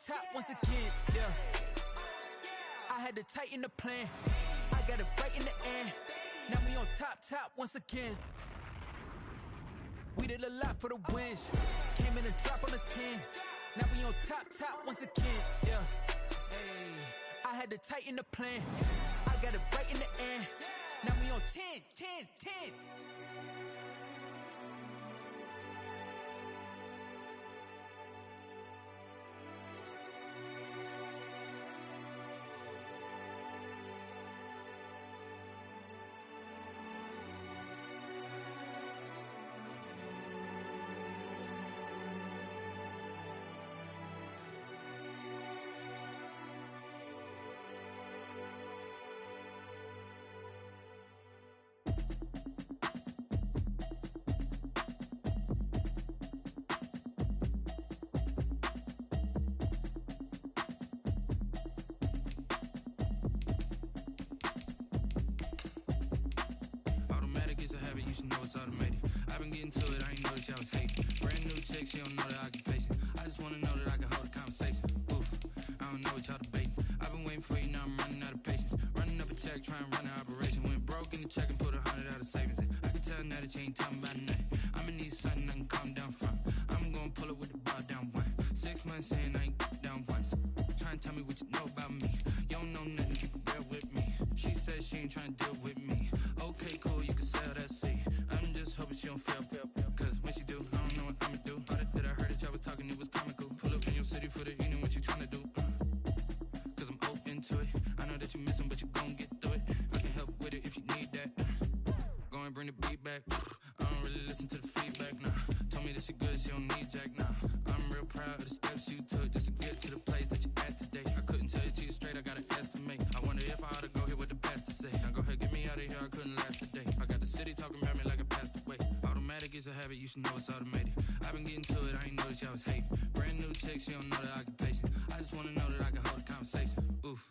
top once again, yeah. I had to tighten the plan. I got it right in the end. Now we on top once again. We did a lot for the wins. Came in a drop on the 10. Now we on top once again, yeah. Hey, I had to tighten the plan. I got it right in the end. Now we on 10. She don't know that occupation. I just wanna know that I can hold a conversation. Oof, I don't know what y'all debating. I've been waiting for you, now I'm running out of patience. Running up a check, trying to run an operation. Went broke in the check and put 100 out of savings in. I can tell now that you ain't talking about nothing. I'ma need something I can calm down from. I'm gonna pull it with the bar down one. 6 months in, I ain't down once. Trying to tell me what you know about me. You don't know nothing, keep it real with me. She said she ain't trying to deal with me. Okay, cool, you can sell that seat. I'm just hoping she don't fail. Cause when she do, I don't know what I'ma do. All that I heard that y'all was talking, it was comical. Pull up in your city for the evening, what you tryna do? Cause I'm open to it. I know that you miss him, but you gon' get through it. I can help with it if you need that. Go and bring the beat back. I don't really listen to the feedback, nah. Told me that she good, she don't need jack, nah. I'm real proud of the steps you took just to get to the place that you at today. I couldn't tell you to you straight, I gotta estimate. I wonder if I ought to go here with the best to say. Now go ahead, get me out of here, I couldn't last a day. I got the city talking about me like I passed away. Automatic is a habit, you should know it's automated. I've been getting to it, I ain't noticed y'all was hating. Brand new chick, she don't know the occupation. I just wanna know that I can hold a conversation. Oof,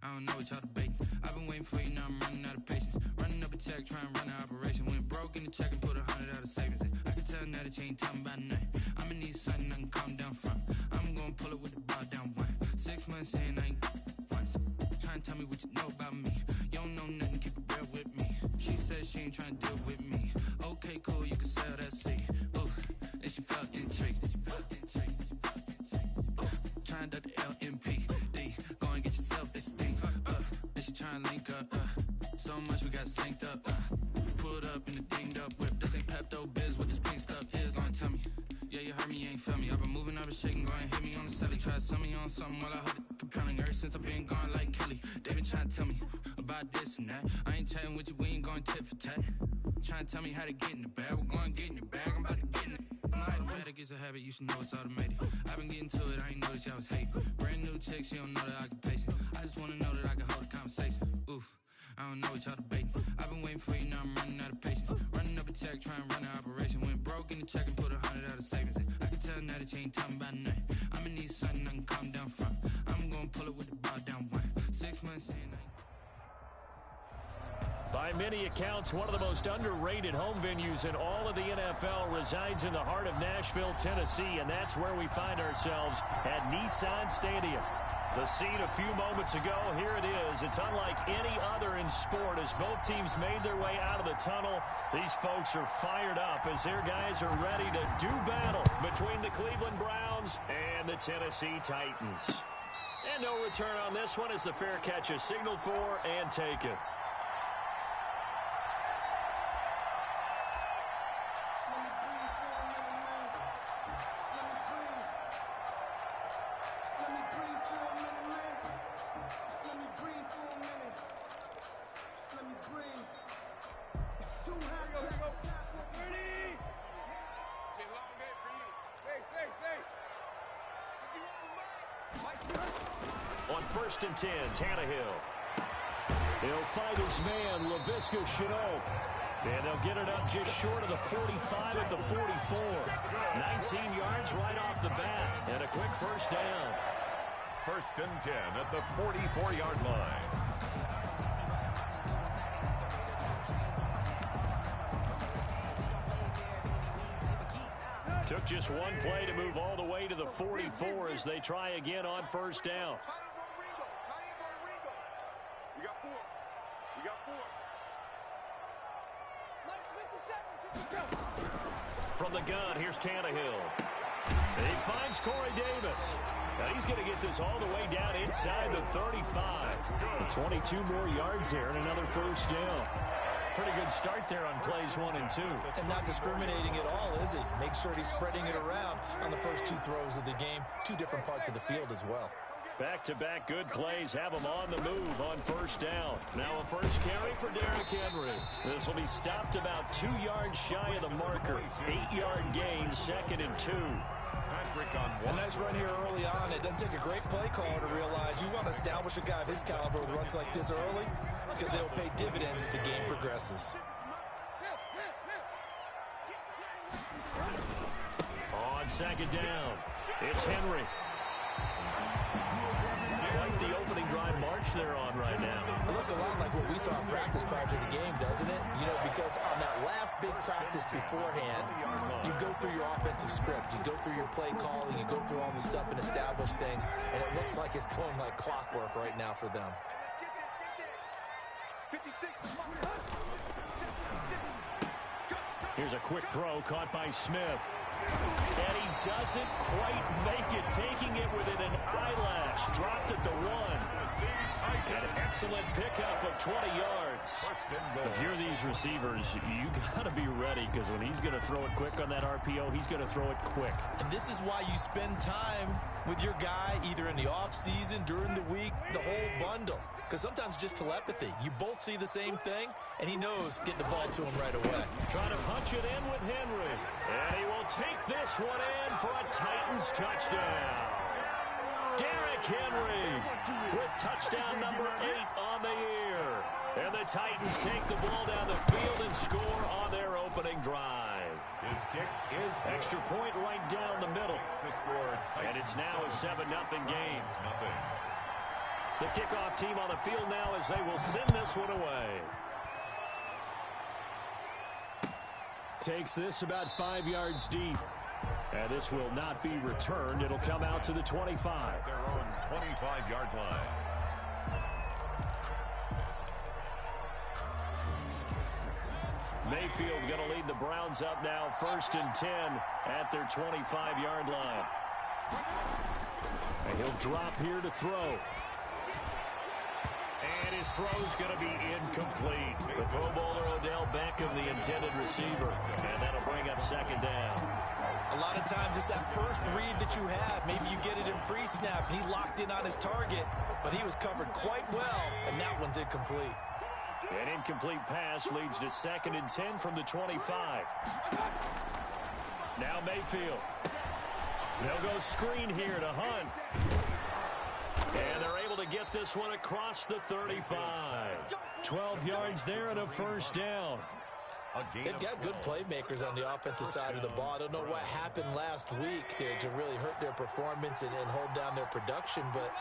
I don't know what y'all debating. I've been waiting for you, now I'm running out of patience. Running up a check, trying to run an operation. Went broke in the check and put 100 out of savings in. I can tell now that you ain't talking about nothing. I'ma need something I can calm down from. I'm gonna pull it with the bar down one. 6 months in, I ain't once. Trying to tell me what you know about me. You don't know nothing, keep it real with me. She said she ain't trying to deal with me. Okay, cool, you can sell that seat. Ooh, and she felt intrigued. Trying to duck the LMPD. Go and get your self-esteem. And she trying to link up. So much we got synced up. Pulled up in the dinged up whip. This ain't Pepto-Biz, what this pink stuff is. Gonna tell me. Yeah, you heard me, you ain't feel me. I've been moving, I've been shaking, go and hit me on the celly. Try to sell me on something while I hold it compelling. Ever since I've been gone like Kelly, they been trying to tell me about this and that. I ain't chatting with you, we ain't going tit for tat. Trying to tell me how to get in the bag. We're going to get in your bag, I'm about to get in it. Automatic is a habit, you should know it's automated. I've been getting to it, I ain't noticed y'all was hating. Brand new chick, she don't know the occupation. I just wanna know that I can hold a conversation. Oof, I don't know what y'all debating. I've been waiting for you, now I'm running out of patience. Running up a check, trying to run an operation. Went broke in the check and put 100 out of savings in. I can tell now that you ain't talking about nothing. I'ma need something I can calm down from. I'm gonna pull it with the bar down one. 6 months in, I ain't... By many accounts, one of the most underrated home venues in all of the NFL resides in the heart of Nashville, Tennessee, and that's where we find ourselves at Nissan Stadium. The scene a few moments ago, here it is. It's unlike any other in sport as both teams made their way out of the tunnel. These folks are fired up as their guys are ready to do battle between the Cleveland Browns and the Tennessee Titans. And no return on this one as the fair catch is signaled for and taken. On 1st and 10, Tannehill. He'll fight his man, Laviska Shenault. And they'll get it up just short of the 45 at the 44. 19 yards right off the bat. And a quick first down. 1st and 10 at the 44-yard line. To Took just one play to move all the way to the 44 as they try again on first down. From the gun, here's Tannehill. He finds Corey Davis. Now he's going to get this all the way down inside the 35. 22 more yards there and another first down. Pretty good start there on plays 1 and 2. And not discriminating at all, is he? Make sure he's spreading it around on the first 2 throws of the game. 2 different parts of the field as well. Back-to-back good plays have him on the move on first down. Now a first carry for Derrick Henry. This will be stopped about 2 yards shy of the marker. 8-yard gain, 2nd and 2. A nice run here early on. It doesn't take a great play caller to realize you want to establish a guy of his caliber with runs like this early because they'll pay dividends as the game progresses. On 2nd down, it's Henry. Quite the opening drive march they're on right now. It looks a lot like what we saw in practice prior to the game, doesn't it? You know, because on that last big practice beforehand, you go through your offensive script. You go through your play calling. You go through all the stuff and establish things. And it looks like it's going like clockwork right now for them. Here's a quick throw caught by Smith. And he doesn't quite make it, taking it within an eyelash. Dropped at the 1. An excellent pickup of 20 yards. If you're these receivers, you got to be ready because when he's going to throw it quick on that RPO, he's going to throw it quick. And this is why you spend time with your guy either in the offseason, during the week, the whole bundle. Because sometimes just telepathy. You both see the same thing, and he knows get the ball to him right away. Trying to punch it in with Henry. And he will take this one in for a Titans touchdown. Derrick Henry with touchdown number 8 on the year. And the Titans take the ball down the field and score on their opening drive. His kick is extra point right down the middle. And it's now a 7-0 game. The kickoff team on the field now as they will send this one away. Takes this about 5 yards deep. And this will not be returned. It'll come out to the 25. Their own 25-yard line. Mayfield going to lead the Browns up now, 1st and 10 at their 25-yard line. And he'll drop here to throw. And his throw's going to be incomplete. The Pro Bowler Odell Beckham, the intended receiver. And that'll bring up 2nd down. A lot of times it's that first read that you have. Maybe you get it in pre-snap. He locked in on his target, but he was covered quite well, and that one's incomplete. An incomplete pass leads to 2nd and 10 from the 25. Now Mayfield. They'll go screen here to Hunt. And they're able to get this one across the 35. 12 yards there and a 1st down. They've got good playmakers on the offensive side of the ball. I don't know what happened last week to really hurt their performance and hold down their production, but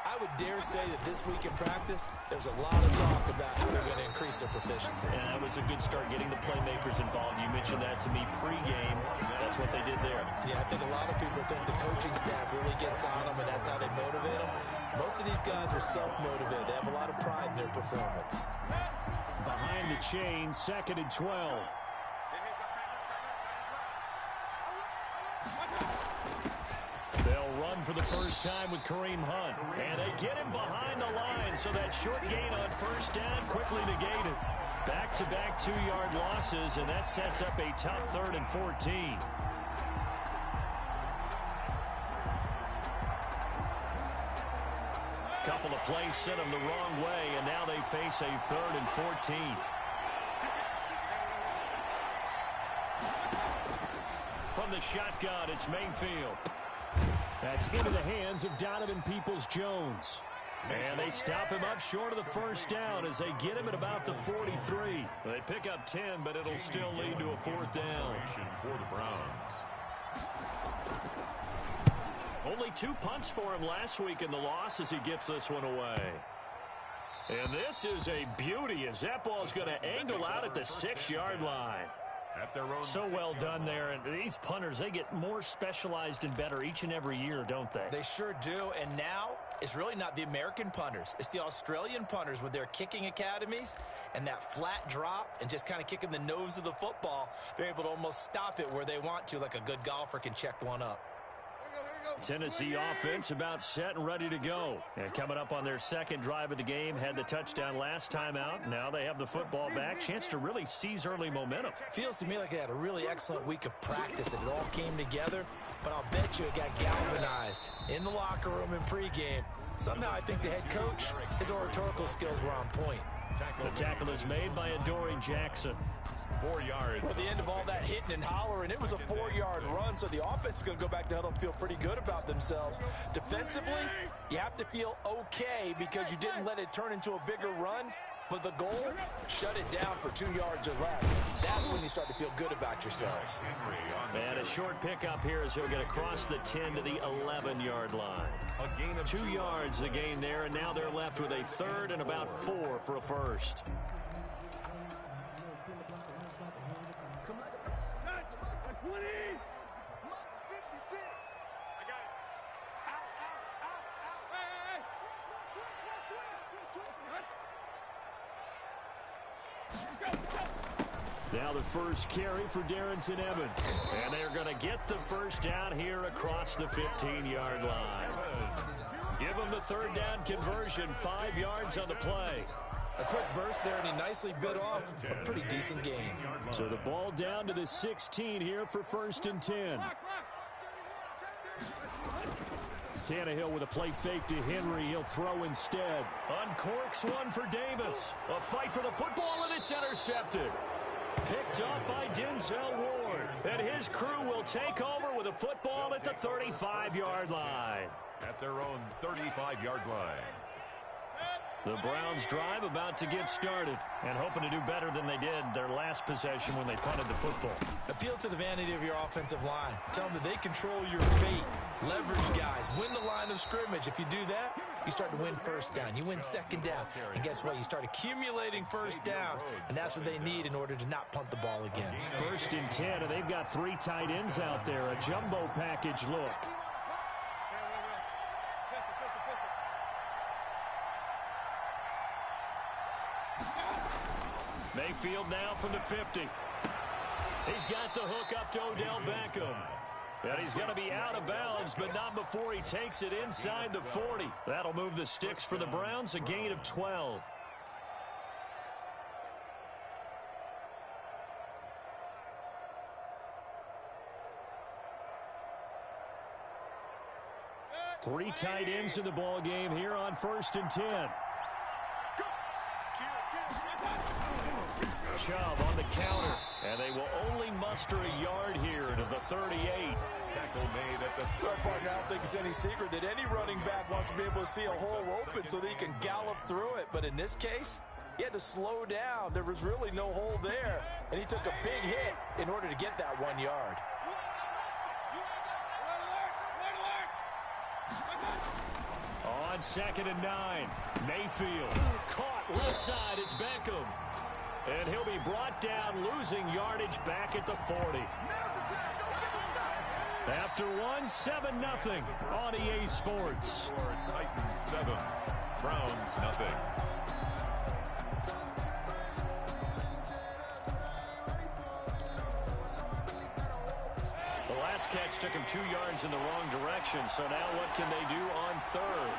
I would dare say that this week in practice, there's a lot of talk about how they're going to increase their proficiency. Yeah, that was a good start getting the playmakers involved. You mentioned that to me pregame. That's what they did there. Yeah, I think a lot of people think the coaching staff really gets on them, and that's how they motivate them. Most of these guys are self-motivated. They have a lot of pride in their performance. Behind the chain, 2nd and 12. They'll run for the first time with Kareem Hunt. And they get him behind the line, so that short gain on 1st down quickly negated. Back-to-back 2-yard losses, and that sets up a tough 3rd and 14. Couple of plays sent them the wrong way, and now they face a 3rd and 14. From the shotgun, it's Mayfield. That's into the hands of Donovan Peoples-Jones. And they stop him up short of the 1st down as they get him at about the 43. They pick up 10, but it'll still lead to a 4th down. For the Browns. Only 2 punts for him last week in the loss as he gets this one away. And this is a beauty as that ball's going to angle out at the 6-yard line. at their own. So well done there. And these punters, they get more specialized and better each and every year, don't they? They sure do. And now it's really not the American punters. It's the Australian punters with their kicking academies and that flat drop and just kind of kicking the nose of the football. They're able to almost stop it where they want to, like a good golfer can check one up. Tennessee offense about set and ready to go. And coming up on their second drive of the game, had the touchdown last time out. Now they have the football back. Chance to really seize early momentum. Feels to me like they had a really excellent week of practice and it all came together. But I'll bet you it got galvanized in the locker room in pregame. Somehow I think the head coach, his oratorical skills were on point. The tackle is made by Adoree Jackson. 4 yards. Well, at the end of all that hitting and hollering, it was a 4-yard run, so the offense is going to go back to huddle and feel pretty good about themselves. Defensively, you have to feel okay because you didn't let it turn into a bigger run, but the goal, shut it down for 2 yards or less. That's when you start to feel good about yourselves. And a short pickup here as he'll get across the 10 to the 11-yard line. A gain of 2 yards the gain there, and now they're left with a third and about 4 for a first. Now the first carry for Darrington Evans. And they're going to get the first down here across the 15-yard line. Give them the third down conversion, 5 yards on the play. A quick burst there, and he nicely bit off a pretty decent gain. So the ball down to the 16 here for 1st and 10. Tannehill with a play fake to Henry. He'll throw instead. Uncorks one for Davis. A fight for the football, and it's intercepted. Picked up by Denzel Ward. And his crew will take over with a football at the 35-yard line. at their own 35-yard line. The Browns drive about to get started and hoping to do better than they did their last possession when they punted the football. Appeal to the vanity of your offensive line. Tell them that they control your fate. Leverage guys. Win the line of scrimmage. If you do that, you start to win first down. You win second down. And guess what? You start accumulating first downs. And that's what they need in order to not punt the ball again. 1st and 10, and they've got 3 tight ends out there. A jumbo package look. Mayfield now from the 50. He's got the hook up to Odell Beckham. And he's going to be out of bounds, but not before he takes it inside the 40. That'll move the sticks for the Browns, a gain of 12. Three tight ends in the ball game here on 1st and 10. Chubb on the counter, and they will only muster a yard here to the 38. Tackle made at the I don't think it's any secret that any running back wants to be able to see a hole open so that he can gallop through it. But in this case, he had to slow down. There was really no hole there, and he took a big hit in order to get that 1 yard. On 2nd and 9, Mayfield caught left side. It's Beckham. And he'll be brought down, losing yardage back at the 40. After one, 7-0 on EA Sports. Titans 7, Browns nothing. The last catch took him 2 yards in the wrong direction, so now what can they do on 3rd?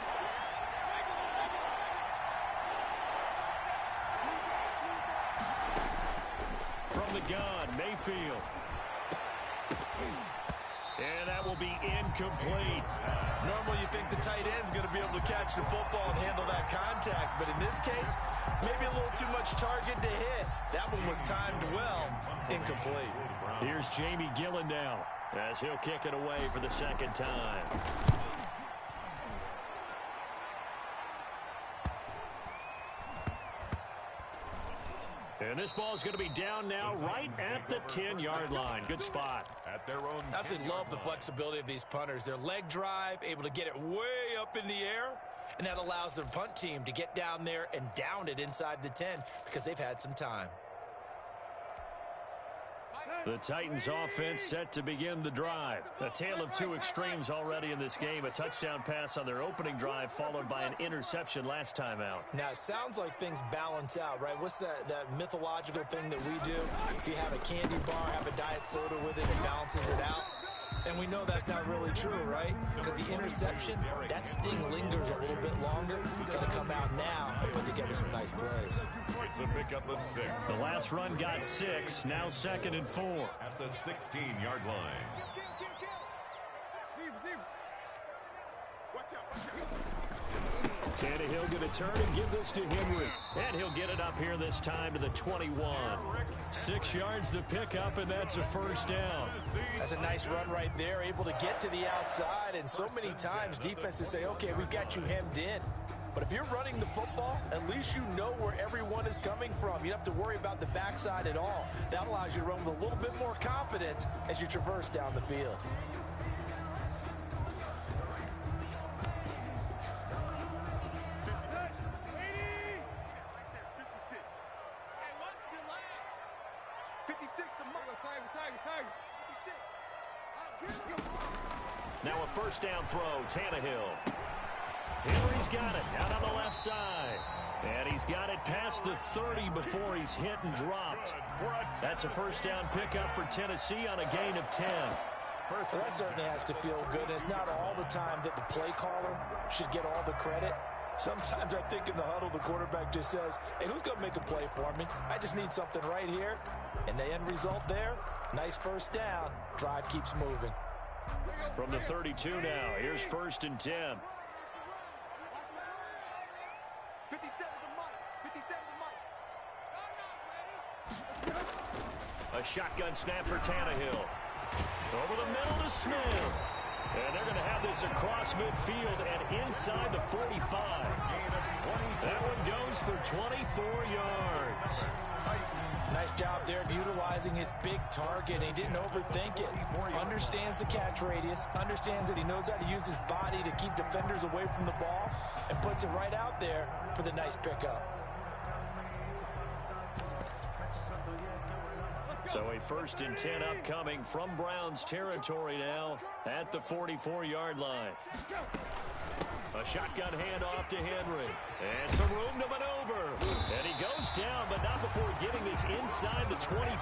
From the gun, Mayfield. And that will be incomplete. Normally you think the tight end's going to be able to catch the football and handle that contact, but in this case, maybe a little too much target to hit. That one was timed well, incomplete. Here's Jamie Gillen now as he'll kick it away for the 2nd time. And this ball is going to be down now right at the 10-yard line. Good spot. At their own. I absolutely love the flexibility of these punters. Their leg drive, able to get it way up in the air, and that allows their punt team to get down there and down it inside the 10 because they've had some time. The Titans offense set to begin the drive. A tale of two extremes already in this game. A touchdown pass on their opening drive followed by an interception last time out. Now, it sounds like things balance out, right? What's that mythological thing that we do? If you have a candy bar, have a diet soda with it, it balances it out. And we know that's not really true, right? Because the interception, that sting lingers a little bit longer. It's going to come out now and put together some nice plays. The last run got 6, now 2nd and 4. At the 16-yard line. Tannehill going to turn and give this to Henry. And he'll get it up here this time to the 21. 6 yards the pickup, and that's a first down. That's a nice run right there, able to get to the outside. And so many times defenses say, okay, we've got you hemmed in. But if you're running the football, at least you know where everyone is coming from. You don't have to worry about the backside at all. That allows you to run with a little bit more confidence as you traverse down the field. Now a first down throw, Tannehill. Henry's got it out on the left side. And he's got it past the 30 before he's hit and dropped. That's a first down pickup for Tennessee on a gain of 10. Well, that certainly has to feel good. It's not all the time that the play caller should get all the credit. Sometimes I think in the huddle, the quarterback just says, hey, who's going to make a play for me? I just need something right here. And the end result there, nice first down. Drive keeps moving. From the 32 now, here's 1st and 10. A shotgun snap for Tannehill. Over the middle to Smith. And they're going to have this across midfield and inside the 45. That one goes for 24 yards. Nice job there of utilizing his big target. He didn't overthink it. Understands the catch radius. Understands that he knows how to use his body to keep defenders away from the ball. And puts it right out there for the nice pickup. So a 1st and 10 upcoming from Browns territory now at the 44-yard line. A shotgun handoff to Henry. And some room to maneuver. And he goes down, but not before getting this inside the 25.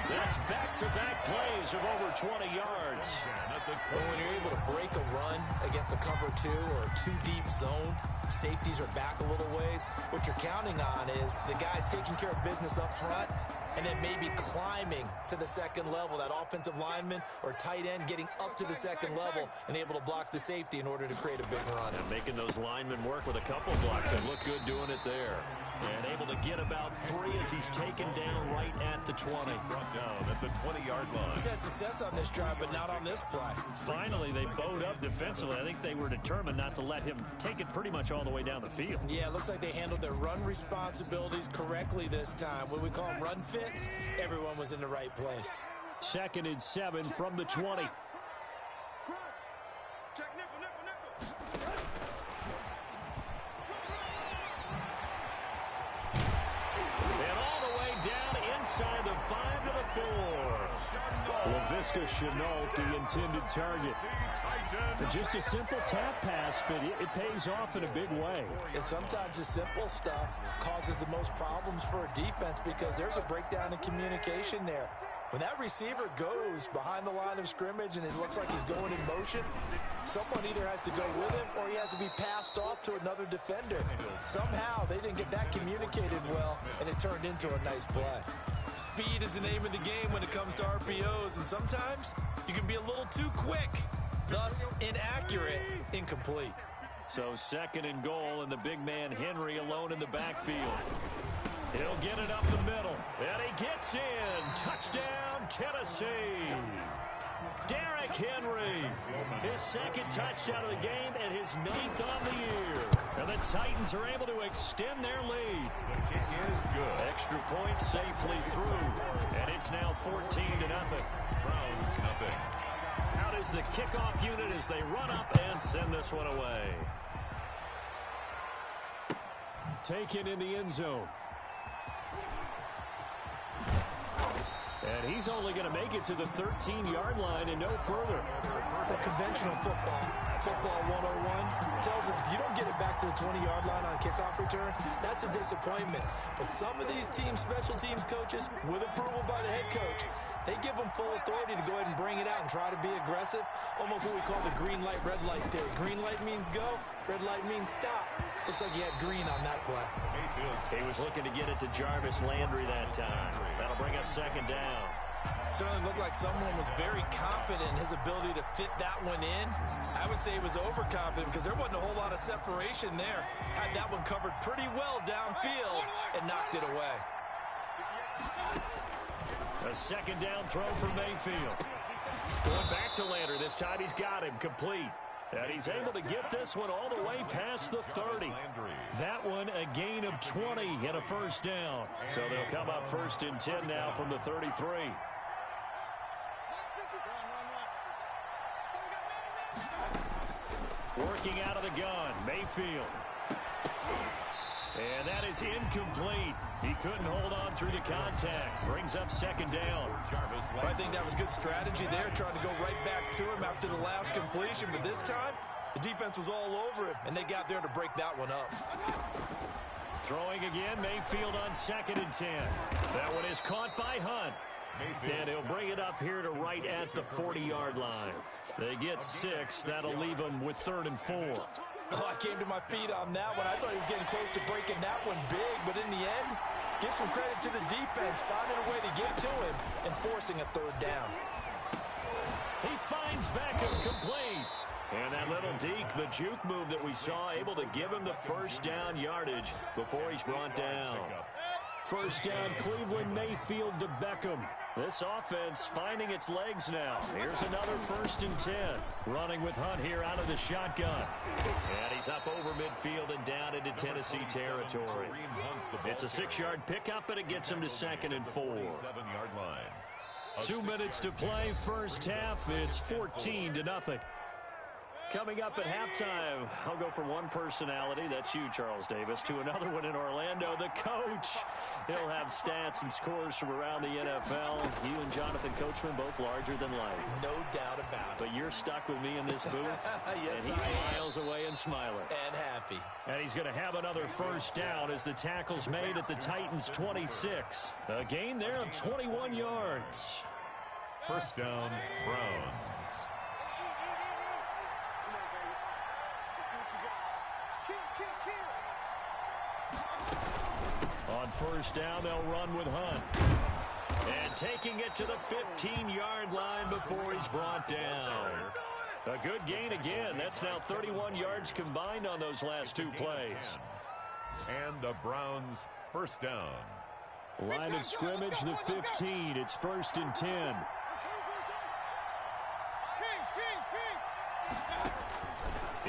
That's back-to-back plays of over 20 yards. Well, when you're able to break a run against a cover 2 or a 2-deep zone, safeties are back a little ways. What you're counting on is the guys taking care of business up front and then maybe climbing to the second level, that offensive lineman or tight end getting up to the second level and able to block the safety in order to create a big run. And making those linemen work with a couple blocks. They look good doing it there. And able to get about 3 as he's taken down right at the 20. Brought down at the 20-yard line. He's had success on this drive, but not on this play. Finally, they bowed up defensively. I think they were determined not to let him take it pretty much all the way down the field. Yeah, it looks like they handled their run responsibilities correctly this time. What we call them run fits, everyone was in the right place. 2nd and 7 from the 20. Inside the 5 to the 4. Laviska Shenault, the intended target. Just a simple tap pass, but it pays off in a big way. And sometimes the simple stuff causes the most problems for a defense because there's a breakdown in communication there. When that receiver goes behind the line of scrimmage and it looks like he's going in motion, someone either has to go with him or he has to be passed off to another defender. Somehow they didn't get that communicated well, and it turned into a nice play. Speed is the name of the game when it comes to RPOs, and sometimes you can be a little too quick, thus inaccurate, incomplete. So 2nd and goal, and the big man Henry alone in the backfield. He'll get it up the middle, and he gets in. Touchdown, Tennessee. Derrick Henry, his 2nd touchdown of the game and his 9th on the year. And the Titans are able to extend their lead. The kick is good. Extra point safely through, and it's now 14-0. Browns nothing. Out is the kickoff unit as they run up and send this one away. Taken in the end zone. And he's only going to make it to the 13-yard line and no further. The conventional football 101, tells us if you don't get it back to the 20-yard line on a kickoff return, that's a disappointment. But some of these teams, special teams coaches, with approval by the head coach, they give them full authority to go ahead and bring it out and try to be aggressive. Almost what we call the green light, red light theory. Green light means go, red light means stop. Looks like he had green on that play. He was looking to get it to Jarvis Landry that time. That'll bring up second down. Certainly looked like someone was very confident in his ability to fit that one in. I would say he was overconfident because there wasn't a whole lot of separation there. Had that one covered pretty well downfield and knocked it away. A second down throw for Mayfield. Going back to Landry. This time he's got him complete. And he's able to get this one all the way past the 30. That one a gain of 20 and a first down. So they'll come up first and 10 now from the 33. Working out of the gun, Mayfield. And that is incomplete. He couldn't hold on through the contact. Brings up second down. I think that was good strategy there, trying to go right back to him after the last completion. But this time, the defense was all over him, and they got there to break that one up. Throwing again, Mayfield on second and 10. That one is caught by Hunt. And he'll bring it up here to right at the 40-yard line. They get 6. That'll leave them with 3rd and 4. Oh, I came to my feet on that one. I thought he was getting close to breaking that one big, but in the end, give some credit to the defense, finding a way to get to him and forcing a 3rd down. He finds Beckham complete. And that little deke, the juke move that we saw, able to give him the first down yardage before he's brought down. First down, Cleveland, Mayfield to Beckham. This offense finding its legs now. Here's another 1st and 10. Running with Hunt here out of the shotgun. And he's up over midfield and down into Tennessee territory. It's a 6-yard pickup, and it gets him to 2nd and 4. 2 minutes to play, first half. It's 14-0. Coming up at halftime, I'll go from one personality, that's you, Charles Davis, to another one in Orlando, the coach. He'll have stats and scores from around the NFL. You and Jonathan Coachman, both larger than life. No doubt about it. But you're stuck with me in this booth, yes, and he's miles away and smiling. And happy. And he's going to have another first down as the tackle's made at the Titans' 26. A gain there of 21 yards. First down, Browns. On first down, they'll run with Hunt. And taking it to the 15-yard line before he's brought down. A good gain again. That's now 31 yards combined on those last 2 plays. And the Browns first down. Line of scrimmage, the 15. It's 1st and 10.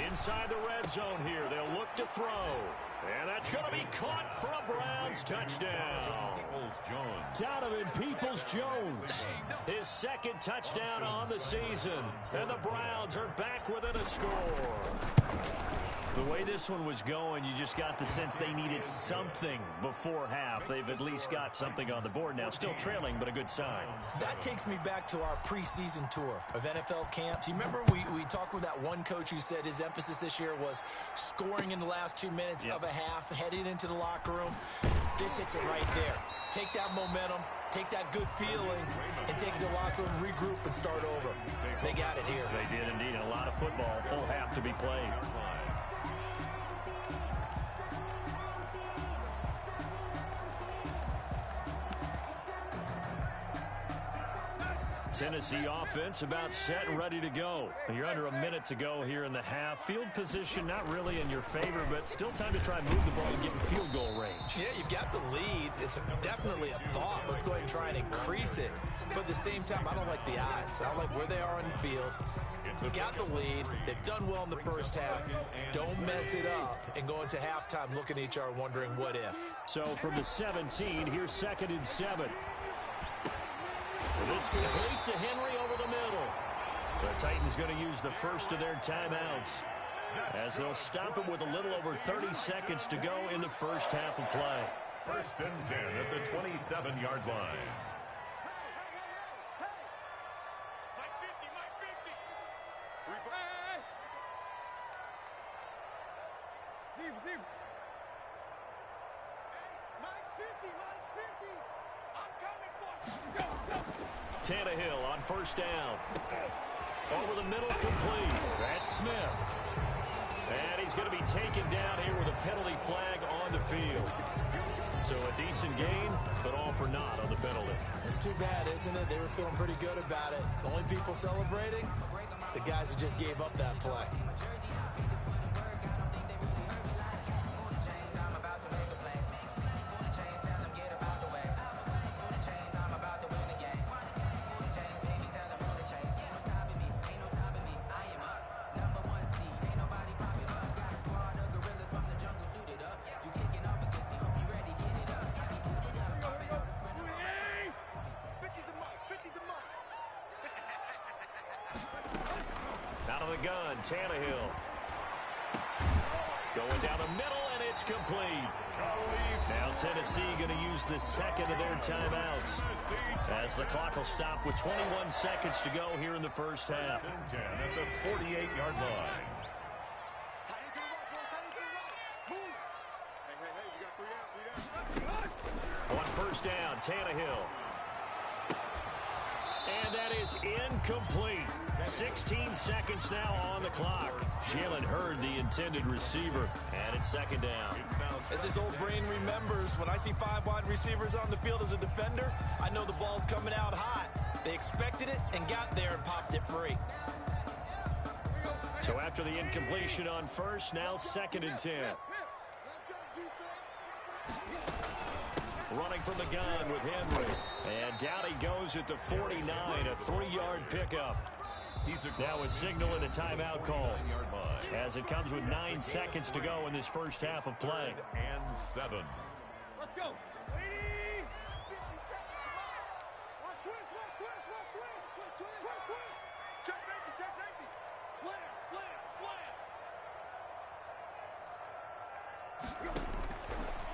Inside the red zone here. They'll look to throw. And that's going to be caught for a Browns touchdown. Donovan Peoples-Jones. His 2nd touchdown on the season. And the Browns are back within a score. The way this one was going, you just got the sense they needed something before half. They've at least got something on the board now. Still trailing, but a good sign. That takes me back to our preseason tour of NFL camps. You remember we talked with that one coach who said his emphasis this year was scoring in the last 2 minutes of a half, heading into the locker room. This hits it right there. Take that momentum, take that good feeling, and take it to the locker room, regroup, and start over. They got it here. They did indeed. A lot of football, full half to be played. Tennessee offense about set and ready to go. You're under a minute to go here in the half. Field position not really in your favor, but still time to try and move the ball and get in field goal range. Yeah, you've got the lead. It's definitely a thought. Let's go ahead and try and increase it. But at the same time, I don't like the odds. I don't like where they are on the field. Got the lead. They've done well in the first half. Don't mess it up and go into halftime looking at each other wondering what if. So from the 17, here's 2nd and 7. This complete to Henry over the middle. The Titans going to use the first of their timeouts as they'll stop him with a little over 30 seconds to go in the first half of play. 1st and 10 at the 27-yard line. Tannehill on first down. Over the middle, complete. That's Smith. And he's going to be taken down here with a penalty flag on the field. So a decent gain, but all for naught on the penalty. It's too bad, isn't it? They were feeling pretty good about it. The only people celebrating, the guys who just gave up that play. Out of the gun, Tannehill. Going down the middle, and it's complete. Now Tennessee going to use the second of their timeouts as the clock will stop with 21 seconds to go here in the first half. 10 at the 48-yard line. On first down, Tannehill. And that is incomplete. 16 seconds now on the clock. Jalen Hurd, the intended receiver, and it's second down. As his old brain remembers, when I see 5 wide receivers on the field as a defender, I know the ball's coming out hot. They expected it and got there and popped it free. So after the incompletion on first, now second and 10. Running from the gun with Henry. And down he goes at the 49, a 3-yard pickup. Now a signal and a timeout call as it comes with 9 seconds to go in this first half of play. And 7. Let's go.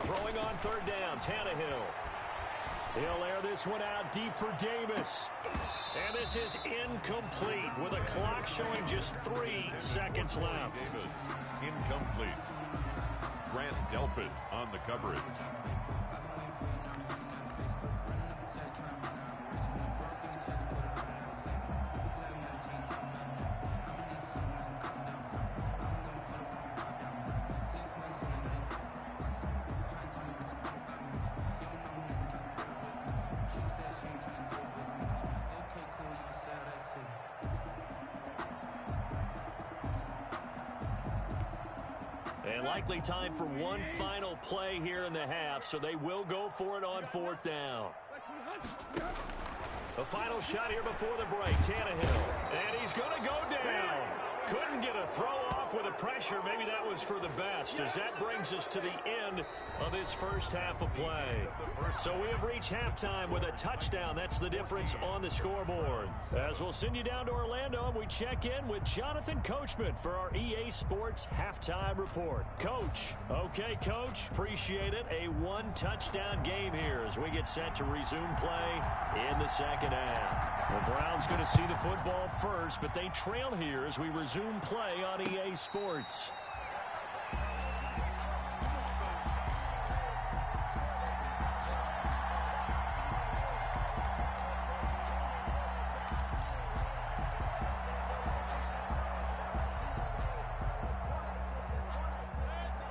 Throwing on third down, Tannehill. He'll air this one out deep for Davis. And this is incomplete with a clock showing just 3 seconds left. Davis, incomplete. Grant Delpit on the coverage. And likely time for one final play here in the half, so they will go for it on fourth down. The final shot here before the break, Tannehill. And he's going to go down. Couldn't get a throw off with the pressure. Maybe that was for the best, as that brings us to the end of this first half of play. So we have reached halftime with a touchdown. That's the difference on the scoreboard. As we'll send you down to Orlando, and we check in with Jonathan Coachman for our EA Sports Halftime Report. Coach. Okay, Coach. Appreciate it. A 1-touchdown game here as we get set to resume play in the second half. The Browns going to see the football first, but they trail here as we resume play on EA Sports.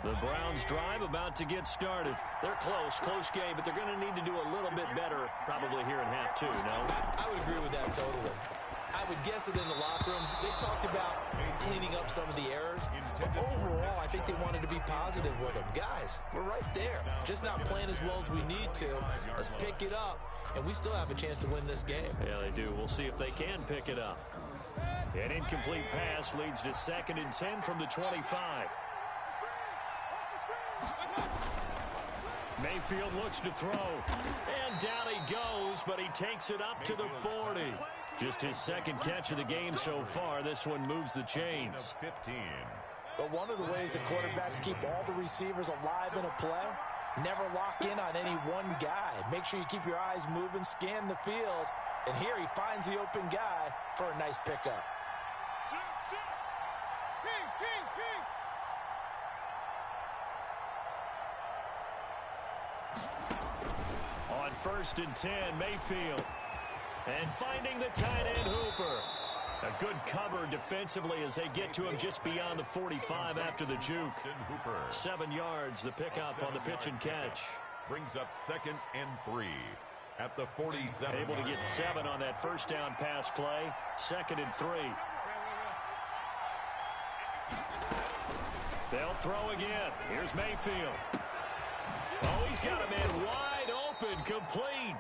The Browns drive about to get started. They're close game, but they're going to need to do a little bit better probably here in half two, no? I would agree with that totally. I would guess it in the locker room. They talked about cleaning up some of the errors, but overall, I think they wanted to be positive with them. Guys, we're right there. Just not playing as well as we need to. Let's pick it up, and we still have a chance to win this game. Yeah, they do. We'll see if they can pick it up. An incomplete pass leads to 2nd and 10 from the 25. Mayfield looks to throw, and down he goes, but he takes it up to the 40. Just his second catch of the game so far. This one moves the chains. 15. But one of the ways that quarterbacks keep all the receivers alive in a play, never lock in on any one guy. Make sure you keep your eyes moving, scan the field, and here he finds the open guy for a nice pickup. 1st and 10, Mayfield. And finding the tight end Hooper. A good cover defensively as they get to him just beyond the 45 after the juke. 7 yards, the pickup on the pitch and catch. Brings up 2nd and 3 at the 47. Able to get 7 on that first down pass play. 2nd and 3. They'll throw again. Here's Mayfield. Oh, he's got a man wide open, complete.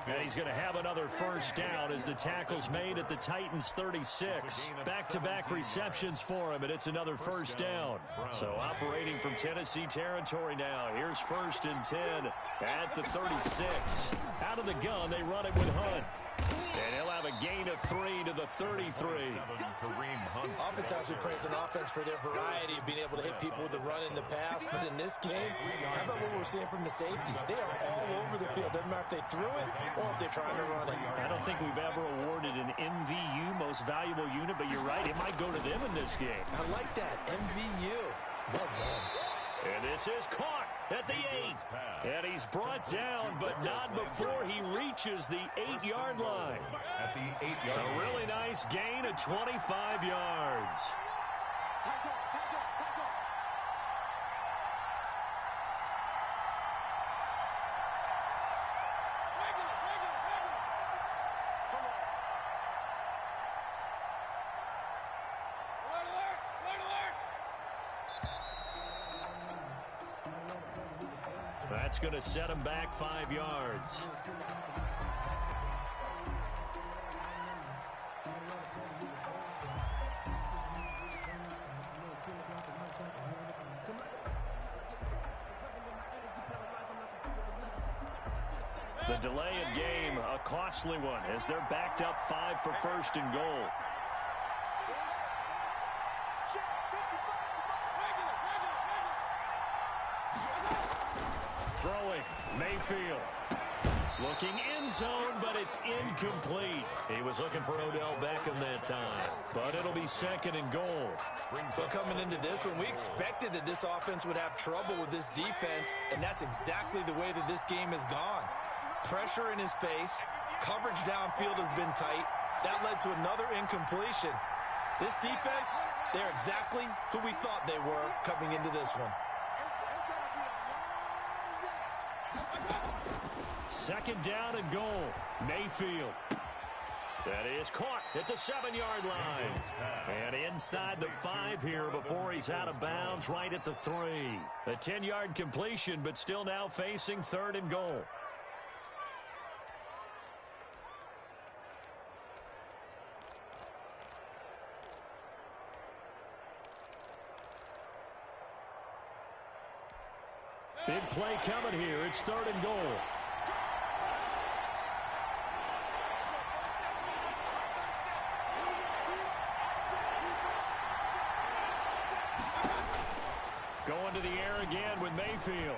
And he's going to have another first down as the tackle's made at the Titans' 36. Back-to-back receptions for him, and it's another first down. So operating from Tennessee territory now. Here's 1st and 10 at the 36. Out of the gun, they run it with Hunt. And he'll have a gain of 3 to the 33. Oftentimes we praise an offense for their variety of being able to hit people with the run and the pass. But in this game, how about what we're seeing from the safeties? They are all over the field. Doesn't matter if they threw it or if they're trying to run it. I don't think we've ever awarded an MVU, most valuable unit, but you're right, it might go to them in this game. I like that, MVU. Well done. And this is caught at the 8. And he's brought down, but not before he reaches the 8-yard line. At the 8-yard line. A really nice gain of 25 yards. That's going to set him back 5 yards. The delay of game, a costly one, as they're backed up 5 for 1st and goal. Throwing, Mayfield. Looking end zone, but it's incomplete. He was looking for Odell Beckham that time, but it'll be 2nd and goal. But coming into this one, we expected that this offense would have trouble with this defense, and that's exactly the way that this game has gone. Pressure in his face, coverage downfield has been tight. That led to another incompletion. This defense, they're exactly who we thought they were coming into this one. 2nd down and goal. Mayfield. That is caught at the 7-yard line. And inside the 5 here before he's out of bounds right at the 3. A 10-yard completion, but still now facing 3rd and goal. Big play coming here. It's 3rd and goal. Going to the air again with Mayfield.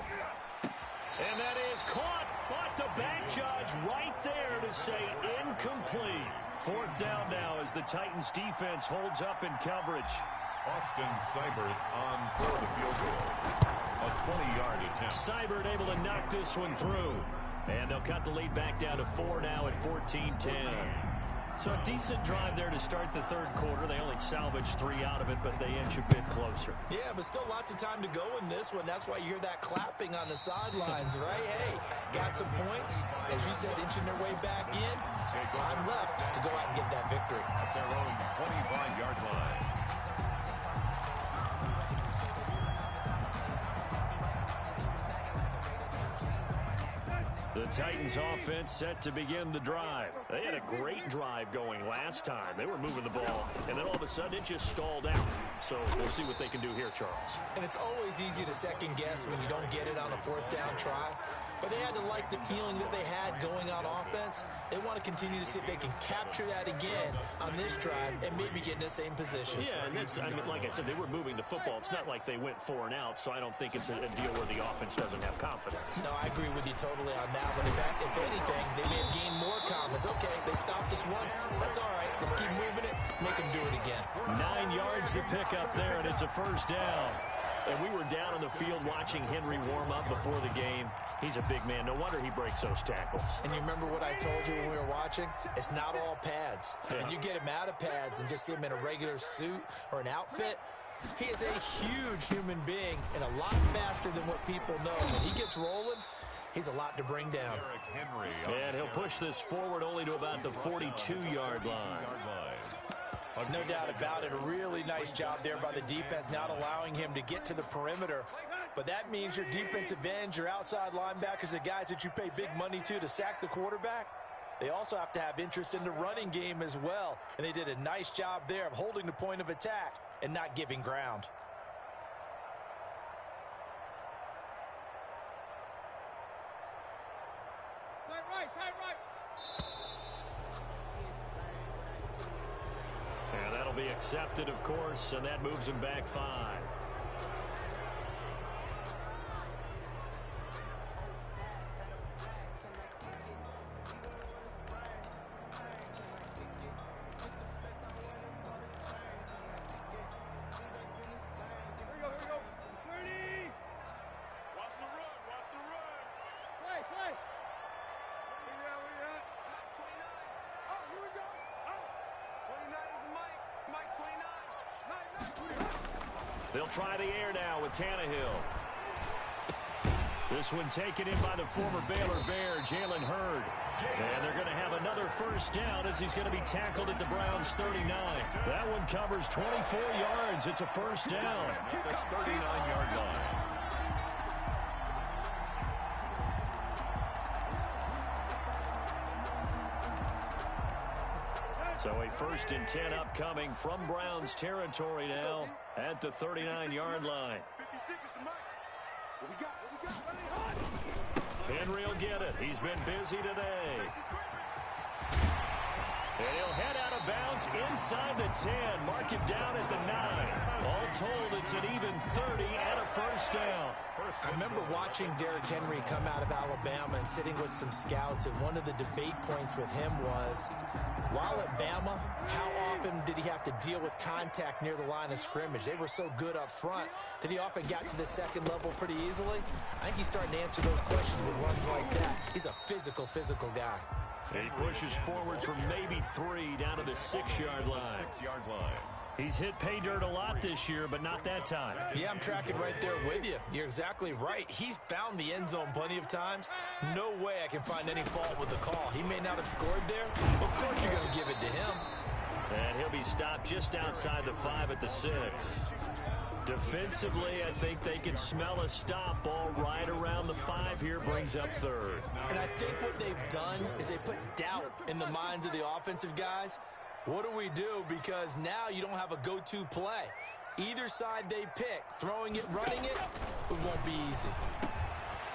And that is caught, but the back judge right there to say incomplete. 4th down now as the Titans defense holds up in coverage. Austin Seibert on for the field goal. A 20-yard attempt. Seibert able to knock this one through. And they'll cut the lead back down to 4 now at 14-10. So a decent drive there to start the 3rd quarter. They only salvaged 3 out of it, but they inch a bit closer. Yeah, but still lots of time to go in this one. That's why you hear that clapping on the sidelines, right? Hey, got some points. As you said, inching their way back in. Time left to go out and get that victory. At their own 25-yard line. The Titans offense set to begin the drive. They had a great drive going last time. They were moving the ball, and then all of a sudden it just stalled out. So we'll see what they can do here, Charles. And it's always easy to second guess when you don't get it on a 4th down try. But they had to like the feeling that they had going on offense. They want to continue to see if they can capture that again on this drive and maybe get in the same position. Yeah, and that's, I mean, like I said, they were moving the football. It's not like they went 4 and out, so I don't think it's a deal where the offense doesn't have confidence. No, I agree with you totally on that one. In fact, if anything, they may have gained more confidence. Okay, they stopped us once. That's all right. Let's keep moving it. Make them do it again. 9 yards to pick up there, and it's a 1st down. And we were down on the field watching Henry warm up before the game. He's a big man. No wonder he breaks those tackles. And you remember what I told you when we were watching? It's not all pads. Yeah. When you get him out of pads and just see him in a regular suit or an outfit, he is a huge human being and a lot faster than what people know. When he gets rolling, he's a lot to bring down. And he'll push this forward only to about the 42-yard line. No doubt about it. A really nice job there by the defense, not allowing him to get to the perimeter. But that means your defensive ends, your outside linebackers, the guys that you pay big money to sack the quarterback, they also have to have interest in the running game as well. And they did a nice job there of holding the point of attack and not giving ground. And that'll be accepted, of course, and that moves him back 5. They'll try the air now with Tannehill. This one taken in by the former Baylor Bear, Jalen Hurd. And they're going to have another first down as he's going to be tackled at the Browns' 39. That one covers 24 yards. It's a first down. At the 39-yard line. So a 1st and 10 upcoming from Browns territory now at the 39-yard line. Henry will get it. He's been busy today. And he'll head out of bounds inside the 10. Mark him down at the 9. All told, it's an even 30 and a first down. I remember watching Derrick Henry come out of Alabama and sitting with some scouts, and one of the debate points with him was, while at Bama, how often did he have to deal with contact near the line of scrimmage? They were so good up front that he often got to the second level pretty easily. I think he's starting to answer those questions with runs like that. He's a physical guy. He pushes forward from maybe 3 down to the 6-yard line. 6-yard line. He's hit pay dirt a lot this year, but not that time. Yeah, I'm tracking right there with you. You're exactly right. He's found the end zone plenty of times. No way I can find any fault with the call. He may not have scored there. Of course you're going to give it to him. And he'll be stopped just outside the 5 at the 6. Defensively, I think they can smell a stop ball right around the 5 here, brings up 3rd. And I think what they've done is they put doubt in the minds of the offensive guys. What do we do? Because now you don't have a go-to play. Either side they pick, throwing it, running it, it won't be easy.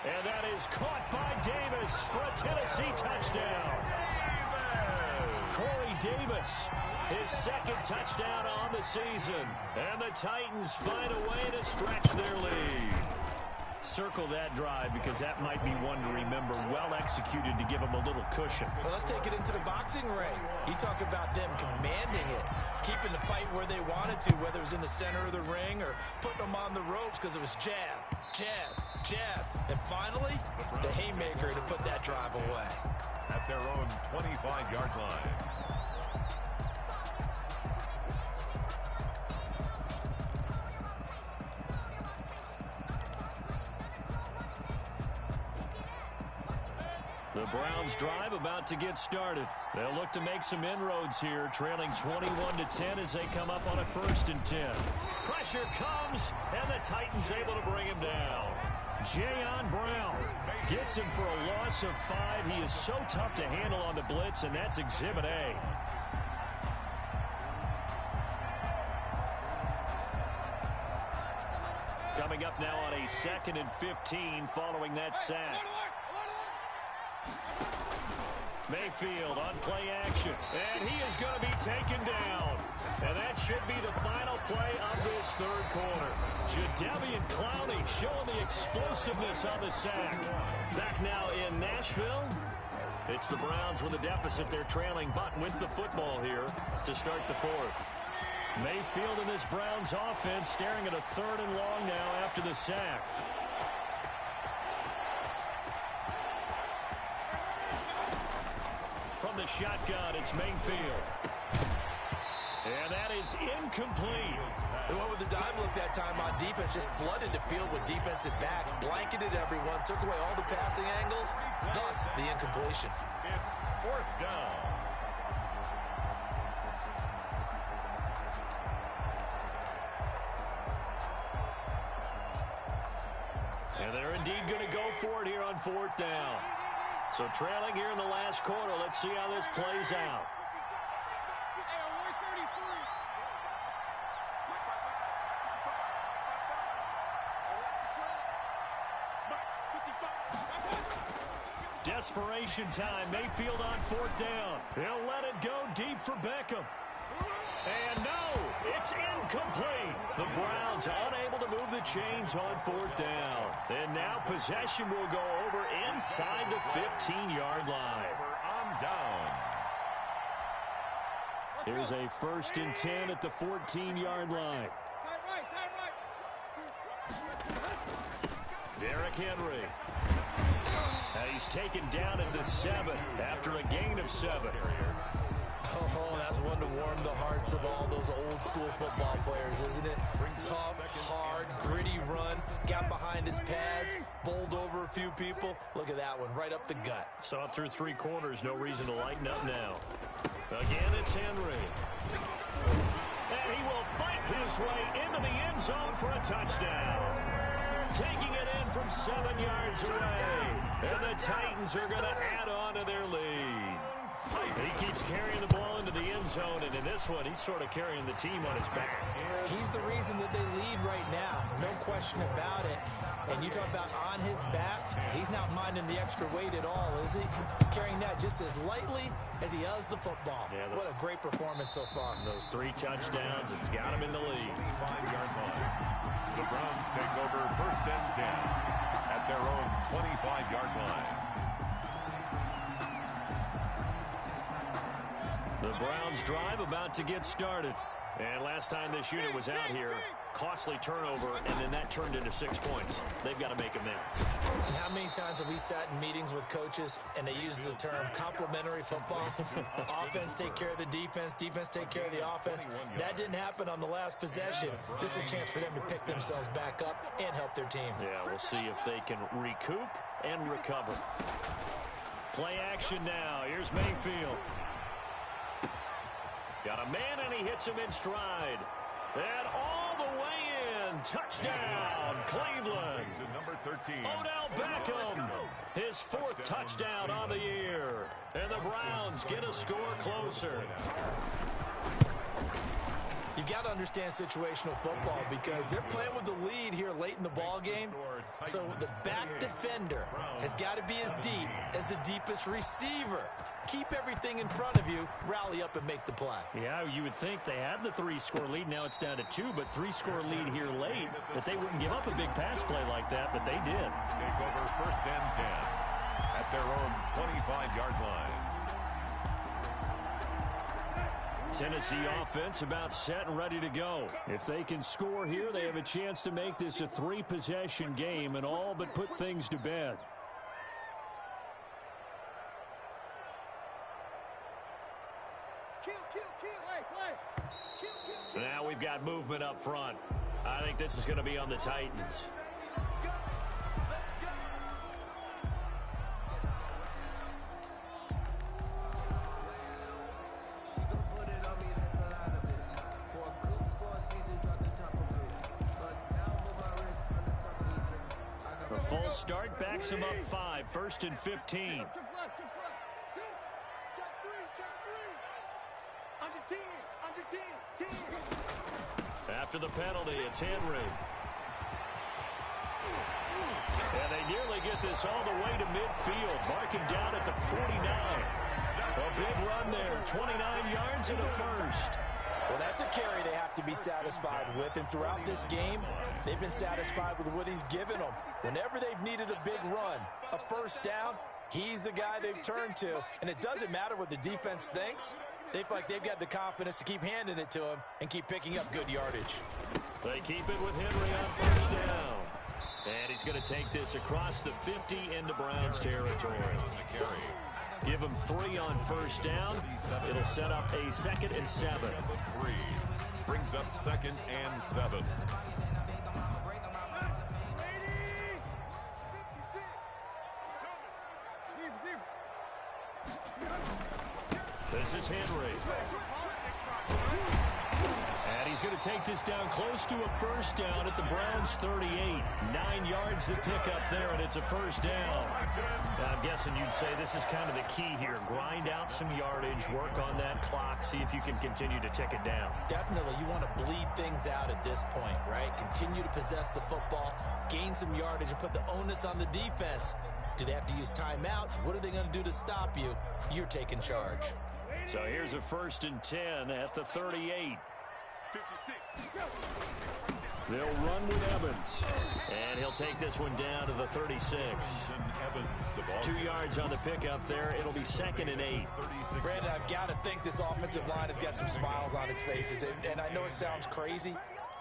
And that is caught by Davis for a Tennessee touchdown. Corey Davis, his 2nd touchdown on the season. And the Titans find a way to stretch their lead. Circle that drive because that might be one to remember. Well executed to give them a little cushion. Well, let's take it into the boxing ring. You talk about them commanding it, keeping the fight where they wanted to, whether it was in the center of the ring or putting them on the ropes because it was jab, jab, jab. And finally, the haymaker to put that drive away. At their own 25-yard line. The Browns drive about to get started. They'll look to make some inroads here, trailing 21-10 as they come up on a 1st and 10. Pressure comes, and the Titans able to bring him down. Jayon Brown gets him for a loss of 5. He is so tough to handle on the blitz, and that's Exhibit A. Coming up now on a 2nd and 15 following that sack. Mayfield on play action, and he is going to be taken down. And that should be the final play of this 3rd quarter. Jadeveon Clowney showing the explosiveness on the sack. Back now in Nashville. It's the Browns with a deficit. They're trailing, but with the football here to start the 4th. Mayfield and this Browns offense staring at a 3rd and long now after the sack. From the shotgun, it's Mayfield. And that is incomplete. They went with the dime look that time on defense, just flooded the field with defensive backs, blanketed everyone, took away all the passing angles, thus the incompletion. It's 4th down. And they're indeed going to go for it here on 4th down. So trailing here in the last quarter, let's see how this plays out. Desperation time. Mayfield on 4th down. He'll let it go deep for Beckham. And no, it's incomplete. The Browns unable to move the chains on 4th down. And now possession will go over inside the 15-yard line. On downs. Here's a 1st and 10 at the 14-yard line. Derrick Henry. And he's taken down at the 7 after a gain of 7. Oh, that's one to warm the hearts of all those old school football players, isn't it? Tough, hard, gritty run, got behind his pads, bowled over a few people. Look at that one, right up the gut. Saw it through 3 quarters, no reason to lighten up now. Again, it's Henry. And he will fight his way into the end zone for a touchdown. Taking it in from 7 yards away. And the Titans are going to add on to their lead. He keeps carrying the ball into the end zone, and in this one, he's sort of carrying the team on his back. He's the reason that they lead right now, no question about it. And you talk about on his back, he's not minding the extra weight at all, is he? Carrying that just as lightly as he does the football. Yeah, what a great performance so far. Those 3 touchdowns, it's got him in the lead. 5-yard line. The Browns take over 1st and 10 at their own 25-yard line. The Browns drive about to get started. And last time this unit was out here, costly turnover, and then that turned into 6 points. They've got to make amends. And how many times have we sat in meetings with coaches and they use the term complementary football? Offense take care of the defense, defense take care of the offense. That didn't happen on the last possession. This is a chance for them to pick themselves back up and help their team. Yeah, we'll see if they can recoup and recover. Play action now. Here's Mayfield. Got a man, and he hits him in stride. And all the way in. Touchdown, Cleveland. Number 13. Odell Beckham. His 4th touchdown on the year. And the Browns get a score closer. You've got to understand situational football because they're playing with the lead here late in the ball game. So the back defender has got to be as deep as the deepest receiver. Keep everything in front of you, rally up and make the play. Yeah, you would think they had the 3-score lead. Now it's down to 2, but 3-score lead here late. That they wouldn't give up a big pass play like that, but they did. Take over 1st and 10 at their own 25-yard line. Tennessee offense about set and ready to go. If they can score here, they have a chance to make this a 3-possession game and all but put things to bed. Now we've got movement up front. I think this is going to be on the Titans. The full start backs him up 5, 1st and 15. After the penalty, it's Henry. And they nearly get this all the way to midfield. Marking down at the 49. A big run there, 29 yards and a 1st. Well, that's a carry they have to be satisfied with. And throughout this game, they've been satisfied with what he's given them. Whenever they've needed a big run, a 1st down, he's the guy they've turned to. And it doesn't matter what the defense thinks. they feel like they've got the confidence to keep handing it to him and keep picking up good yardage. They keep it with Henry on first down. And he's going to take this across the 50 into Browns territory. Give him 3 on first down. It'll set up a 2nd and 7. 3 brings up 2nd and 7. This is Henry. And he's going to take this down close to a first down at the Browns 38. 9 yards to pick up there, and it's a first down. Now, I'm guessing you'd say this is kind of the key here. Grind out some yardage, work on that clock, see if you can continue to tick it down. Definitely, you want to bleed things out at this point, right? Continue to possess the football, gain some yardage, and put the onus on the defense. Do they have to use timeouts? What are they going to do to stop you? You're taking charge. So here's a 1st and 10 at the 38. 56. They'll run with Evans. And he'll take this one down to the 36. 2 yards on the pickup there. It'll be 2nd and 8. Brandon, I've got to think this offensive line has got some smiles on its faces. And I know it sounds crazy,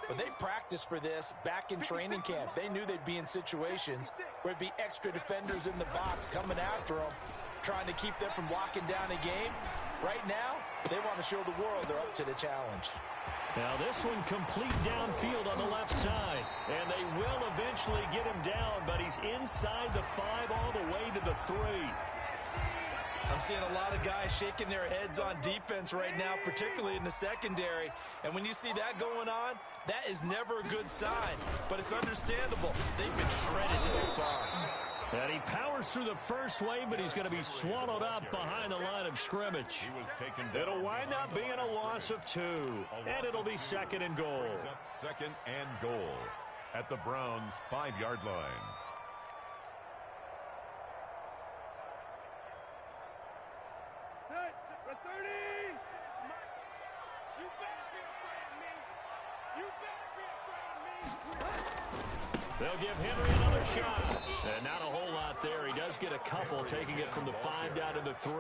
but they practiced for this back in training camp. They knew they'd be in situations where it'd be extra defenders in the box coming after them, trying to keep them from locking down a game. Right now, they want to show the world they're up to the challenge. Now this one complete downfield on the left side. And they will eventually get him down, but he's inside the 5 all the way to the 3. I'm seeing a lot of guys shaking their heads on defense right now, particularly in the secondary. And when you see that going on, that is never a good sign. But it's understandable. They've been shredded so far. And he powers through the first wave, but he's going to be swallowed up behind the line of scrimmage. It'll wind up being a loss of 2. And it'll be 2nd and goal. 2nd and goal at the Browns' 5-yard line. They'll give Henry another shot. And not a whole lot there. He does get a couple, taking it from the 5 down to the 3.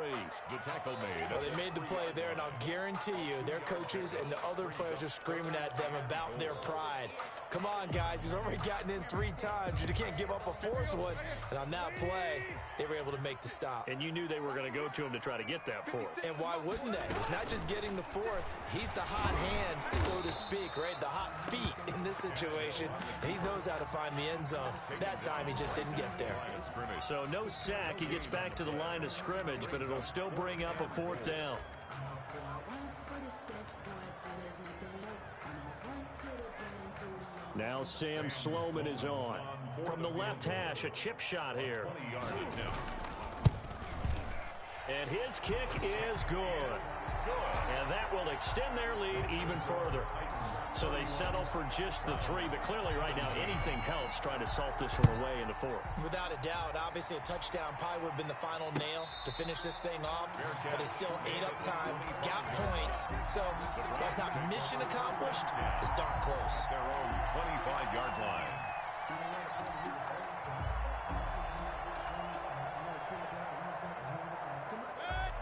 The tackle made. Well, they made the play there, and I'll guarantee you their coaches and the other players are screaming at them about their pride. Come on, guys. He's already gotten in 3 times. You can't give up a 4th one. And on that play, they were able to make the stop. And you knew they were going to go to him to try to get that 4th. And why wouldn't they? It's not just getting the 4th. He's the hot hand, so to speak, right? The hot feet in this situation. And he knows how to find the end zone. That time, he just didn't get there. So no sack. He gets back to the line of scrimmage, but it'll still bring up a 4th down. Now Sam Sloman is on. From the left hash, a chip shot here. And his kick is good. And that will extend their lead even further. So they settle for just the 3, but clearly right now anything helps trying to salt this one away in the 4th. Without a doubt, obviously a touchdown probably would have been the final nail to finish this thing off, but it's still ate up time, got points, so that's not mission accomplished, it's darn close. Their own 25-yard line.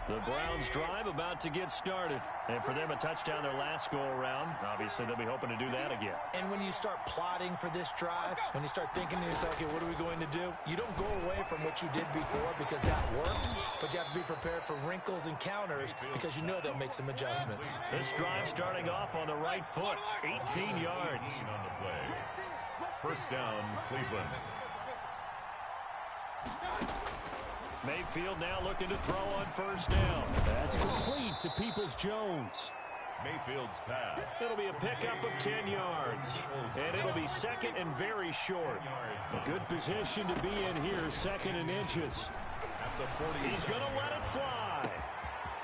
The Browns drive about to get started. And for them, a touchdown their last go-around. Obviously, they'll be hoping to do that again. And when you start plotting for this drive, when you start thinking to yourself, okay, what are we going to do? You don't go away from what you did before because that worked, but you have to be prepared for wrinkles and counters because you know they'll make some adjustments. This drive starting off on the right foot, 18 yards. On the play. First down, Cleveland. Mayfield now looking to throw on first down. That's complete to Peoples-Jones. Mayfield's pass. It'll be a pickup of 10 yards. And it'll be 2nd and very short. A good position to be in here, 2nd and inches. At the 40. He's going to let it fly.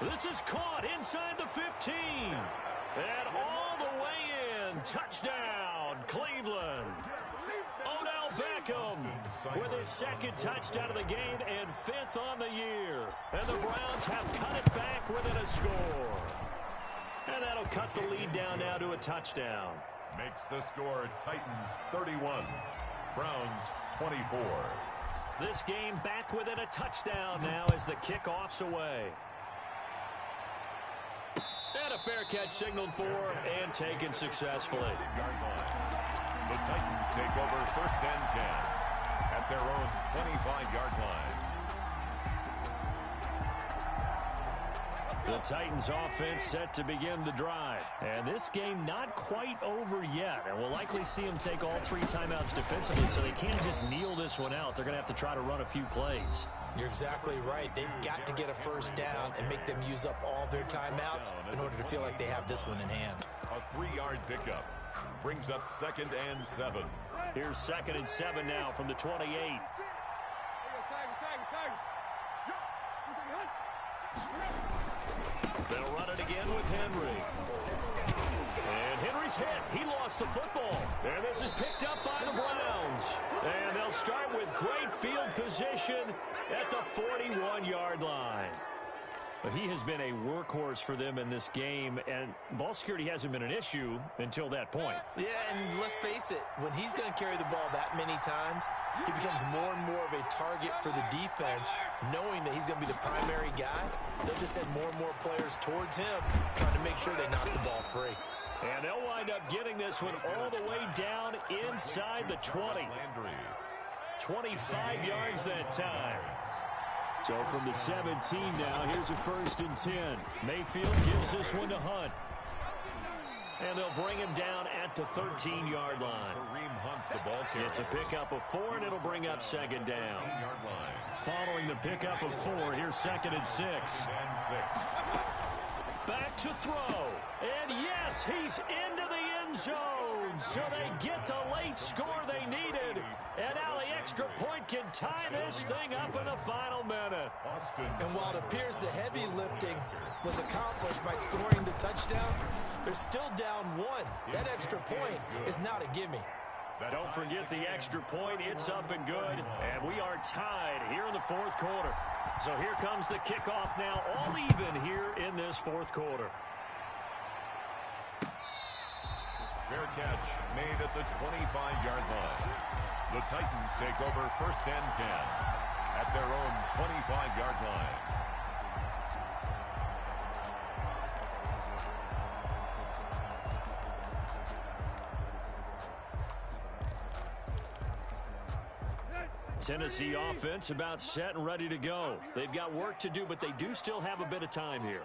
This is caught inside the 15. And all the way in. Touchdown, Cleveland. Odell Beckham with his 2nd touchdown of the game and 5th on the year. And the Browns have cut it back within a score. And that'll cut the lead down now to a touchdown. Makes the score Titans 31, Browns 24. This game back within a touchdown now as the kickoff's away. fair catch signaled for and taken successfully. The Titans take over 1st and 10 at their own 25-yard line. The Titans offense set to begin the drive. And this game not quite over yet. And we'll likely see them take all 3 timeouts defensively, so they can't just kneel this one out. They're going to have to try to run a few plays. You're exactly right. They've got to get a first down and make them use up all their timeouts in order to feel like they have this one in hand. A 3-yard pickup brings up 2nd and 7. Here's 2nd and 7 now from the 28. They'll run it again with Henry. And Henry's hit. He lost the football. And this is picked up by the Browns. And they'll start with great field position at the 41-yard line. But he has been a workhorse for them in this game, and ball security hasn't been an issue until that point. Yeah, and let's face it, when he's going to carry the ball that many times, he becomes more and more of a target for the defense, knowing that he's going to be the primary guy. They'll just send more and more players towards him, trying to make sure they knock the ball free. And they'll wind up getting this one all the way down inside the 20. 25 yards that time. So from the 17 now, here's a 1st and 10. Mayfield gives this one to Hunt. And they'll bring him down at the 13-yard line. It's a pickup of 4, and it'll bring up 2nd down. Following the pickup of 4, here's 2nd and 6. Back to throw. And yes, he's into the end zone. So they get the late score they needed. And now the extra point can tie this thing up in the final minute. And while it appears the heavy lifting was accomplished by scoring the touchdown, they're still down 1. That extra point is not a gimme. Don't forget the extra point. It's up and good. And we are tied here in the 4th quarter. So here comes the kickoff now, all even here in this 4th quarter. Fair catch made at the 25-yard line. The Titans take over 1st and 10 at their own 25-yard line. Tennessee offense about set and ready to go. They've got work to do, but they do still have a bit of time here.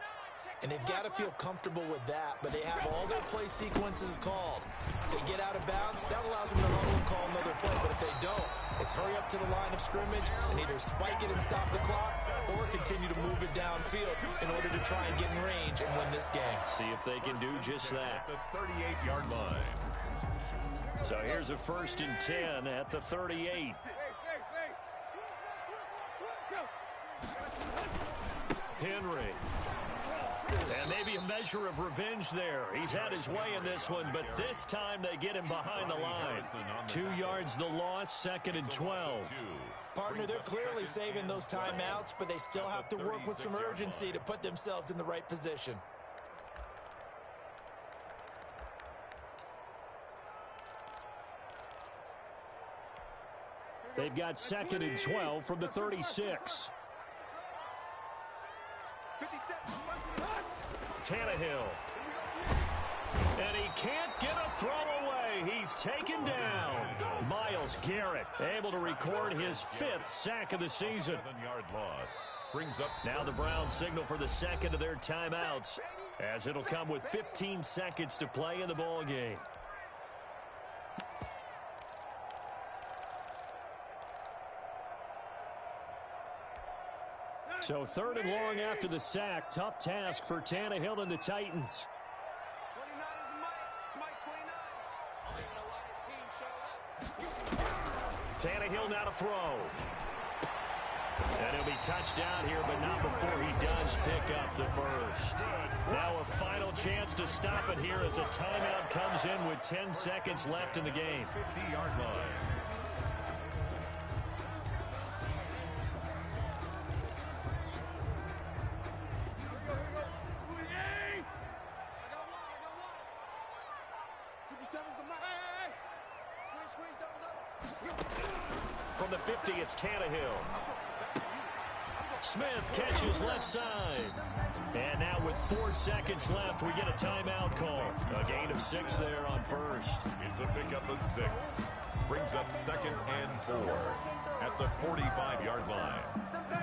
And they've got to feel comfortable with that, but they have all their play sequences called. If they get out of bounds, that allows them to huddle and call another play. But if they don't, it's hurry up to the line of scrimmage and either spike it and stop the clock or continue to move it downfield in order to try and get in range and win this game. See if they can do just that. At the 38-yard line. So here's a 1st and 10 at the 38. Henry. And maybe a measure of revenge there. He's had his way in this one, but this time they get him behind the line. 2 yards the loss, 2nd and 12. Partner, they're clearly saving those timeouts, but they still have to work with some urgency to put themselves in the right position. They've got 2nd and 12 from the 36. Tannehill. And he can't get a throw away. He's taken down. Myles Garrett able to record his 5th sack of the season. 7-yard loss brings up. Now the Browns signal for the 2nd of their timeouts, as it'll come with 15 seconds to play in the ball game. So 3rd and long after the sack. Tough task for Tannehill and the Titans. Tannehill now to throw. And he'll be touched down here, but not before he does pick up the first. Now a final chance to stop it here as a timeout comes in with 10 seconds left in the game. 50-yard line. From the 50, it's Tannehill. Smith catches left side. And now with 4 seconds left, we get a timeout call. A gain of 6 there on first. It's a pickup of 6. Brings up 2nd and 4 at the 45-yard line.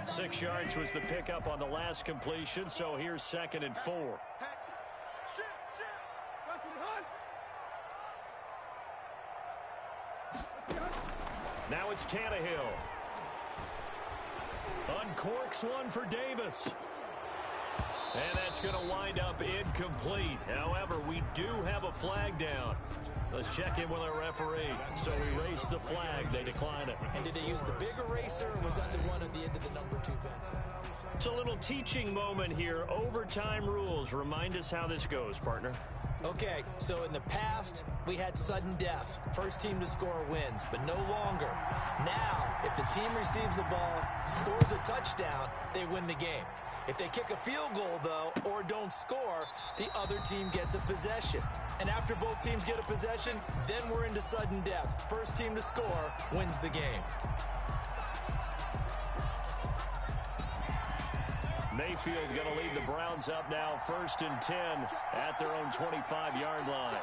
6 yards was the pickup on the last completion, so here's 2nd and 4. Now it's Tannehill. Uncorks one for Davis. And that's going to wind up incomplete. However, we do have a flag down. Let's check in with our referee. So we race the flag. They decline it. And did they use the big eraser, or was that the one at the end of the number 2 pencil? It's a little teaching moment here. Overtime rules. Remind us how this goes, partner. Okay, so in the past, we had sudden death. First team to score wins, but no longer. Now, if the team receives the ball, scores a touchdown, they win the game. If they kick a field goal, though, or don't score, the other team gets a possession. And after both teams get a possession, then we're into sudden death. First team to score wins the game. Mayfield going to lead the Browns up now, 1st and 10 at their own 25-yard line.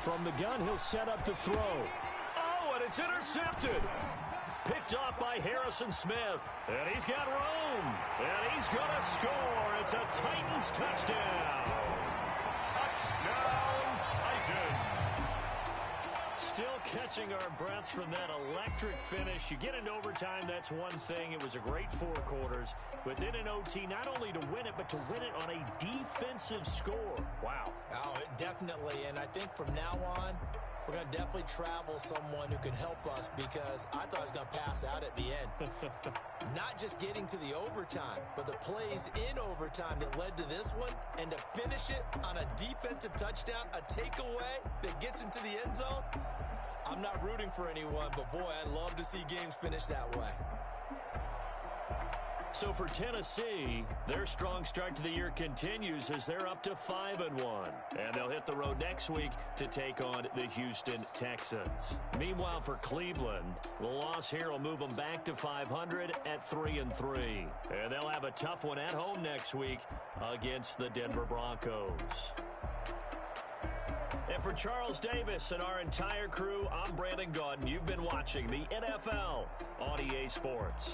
From the gun, he'll set up to throw. Oh, and it's intercepted. Picked off by Harrison Smith. And he's got room. And he's going to score. It's a Titans touchdown. Touchdown, Titans. Still catching our breaths from that electric finish. You get into overtime, that's one thing. It was a great 4 quarters. But then in OT, not only to win it, but to win it on a defensive score. Wow. Oh, definitely. And I think from now on, we're going to definitely travel someone who can help us, because I thought I was going to pass out at the end. Not just getting to the overtime, but the plays in overtime that led to this one, and to finish it on a defensive touchdown, a takeaway that gets into the end zone. I'm not rooting for anyone, but boy, I'd love to see games finish that way. So for Tennessee, their strong start to the year continues as they're up to 5-1. And they'll hit the road next week to take on the Houston Texans. Meanwhile, for Cleveland, the loss here will move them back to 500 at 3-3. And they'll have a tough one at home next week against the Denver Broncos. And for Charles Davis and our entire crew, I'm Brandon Gaudin. You've been watching the NFL on EA Sports.